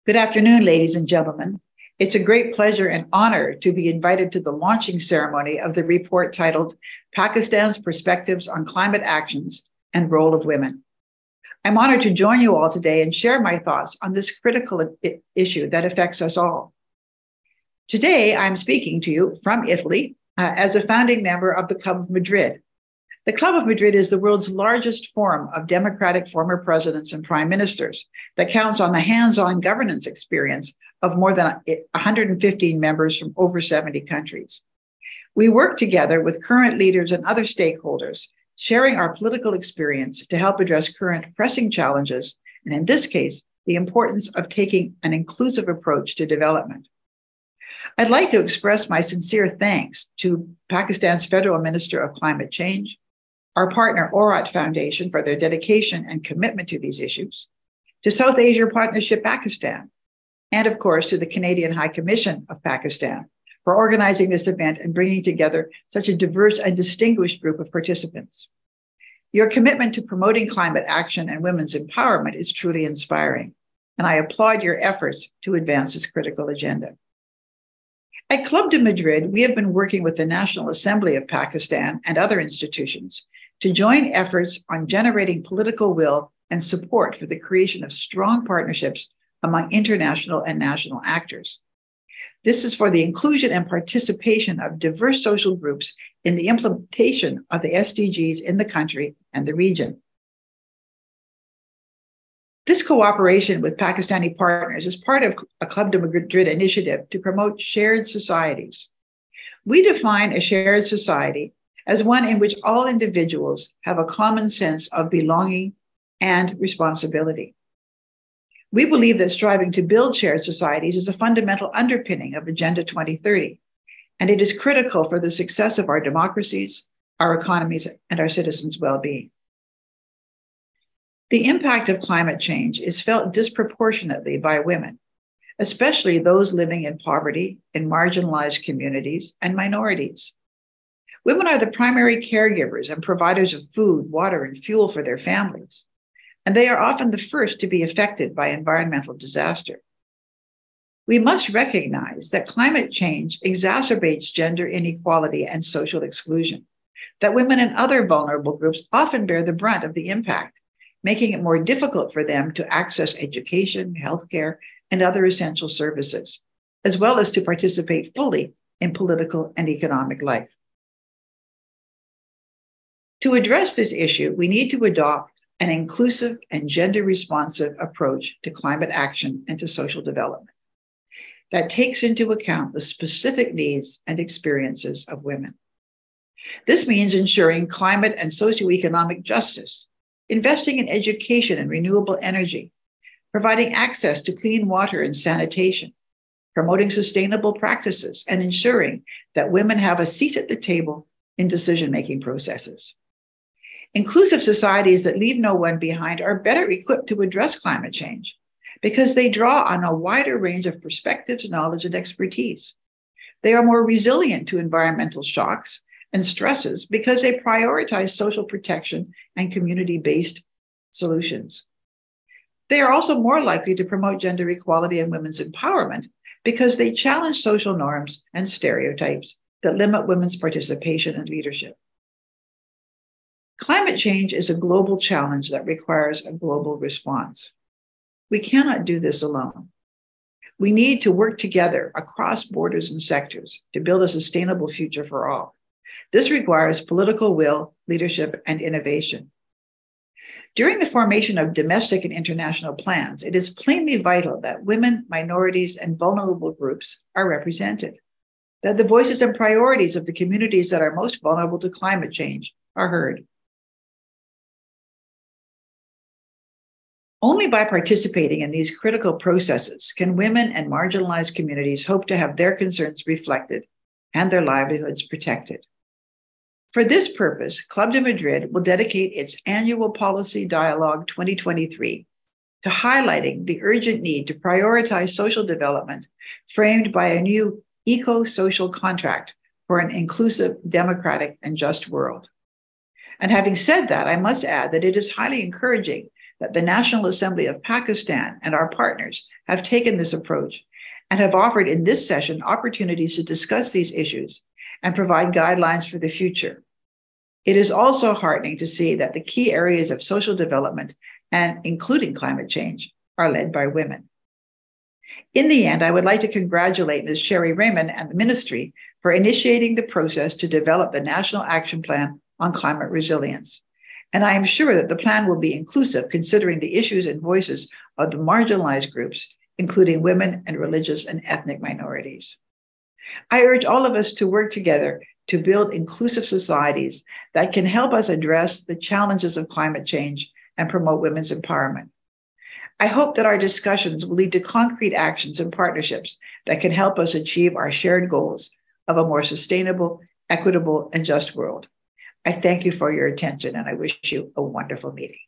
Good afternoon, ladies and gentlemen. It's a great pleasure and honor to be invited to the launching ceremony of the report titled Pakistan's Perspectives on Climate Actions and Role of Women. I'm honored to join you all today and share my thoughts on this critical issue that affects us all. Today, I'm speaking to you from Italy as a founding member of the Club of Madrid. The Club of Madrid is the world's largest forum of democratic former presidents and prime ministers that counts on the hands-on governance experience of more than 115 members from over 70 countries. We work together with current leaders and other stakeholders, sharing our political experience to help address current pressing challenges, and in this case, the importance of taking an inclusive approach to development. I'd like to express my sincere thanks to Pakistan's Federal Minister of Climate Change, our partner Orat Foundation for their dedication and commitment to these issues, to South Asia Partnership Pakistan, and of course to the Canadian High Commission of Pakistan for organizing this event and bringing together such a diverse and distinguished group of participants. Your commitment to promoting climate action and women's empowerment is truly inspiring, and I applaud your efforts to advance this critical agenda. At Club de Madrid, we have been working with the National Assembly of Pakistan and other institutions to join efforts on generating political will and support for the creation of strong partnerships among international and national actors. This is for the inclusion and participation of diverse social groups in the implementation of the SDGs in the country and the region. This cooperation with Pakistani partners is part of a Club de Madrid initiative to promote shared societies. We define a shared society as one in which all individuals have a common sense of belonging and responsibility. We believe that striving to build shared societies is a fundamental underpinning of Agenda 2030, and it is critical for the success of our democracies, our economies, and our citizens' well-being. The impact of climate change is felt disproportionately by women, especially those living in poverty, in marginalized communities, and minorities. Women are the primary caregivers and providers of food, water, and fuel for their families, and they are often the first to be affected by environmental disaster. We must recognize that climate change exacerbates gender inequality and social exclusion, that women and other vulnerable groups often bear the brunt of the impact, making it more difficult for them to access education, healthcare, and other essential services, as well as to participate fully in political and economic life. To address this issue, we need to adopt an inclusive and gender-responsive approach to climate action and to social development that takes into account the specific needs and experiences of women. This means ensuring climate and socioeconomic justice, investing in education and renewable energy, providing access to clean water and sanitation, promoting sustainable practices, and ensuring that women have a seat at the table in decision-making processes. Inclusive societies that leave no one behind are better equipped to address climate change because they draw on a wider range of perspectives, knowledge, and expertise. They are more resilient to environmental shocks and stresses because they prioritize social protection and community-based solutions. They are also more likely to promote gender equality and women's empowerment because they challenge social norms and stereotypes that limit women's participation and leadership. Climate change is a global challenge that requires a global response. We cannot do this alone. We need to work together across borders and sectors to build a sustainable future for all. This requires political will, leadership, and innovation. During the formation of domestic and international plans, it is plainly vital that women, minorities, and vulnerable groups are represented, that the voices and priorities of the communities that are most vulnerable to climate change are heard. Only by participating in these critical processes can women and marginalized communities hope to have their concerns reflected and their livelihoods protected. For this purpose, Club de Madrid will dedicate its annual Policy Dialogue 2023 to highlighting the urgent need to prioritize social development framed by a new eco-social contract for an inclusive, democratic, and just world. And having said that, I must add that it is highly encouraging that the National Assembly of Pakistan and our partners have taken this approach and have offered in this session opportunities to discuss these issues and provide guidelines for the future. It is also heartening to see that the key areas of social development, and including climate change, are led by women. In the end, I would like to congratulate Ms. Sherry Raymond and the Ministry for initiating the process to develop the National Action Plan on Climate Resilience. And I am sure that the plan will be inclusive, considering the issues and voices of the marginalized groups, including women and religious and ethnic minorities. I urge all of us to work together to build inclusive societies that can help us address the challenges of climate change and promote women's empowerment. I hope that our discussions will lead to concrete actions and partnerships that can help us achieve our shared goals of a more sustainable, equitable, and just world. I thank you for your attention, and I wish you a wonderful meeting.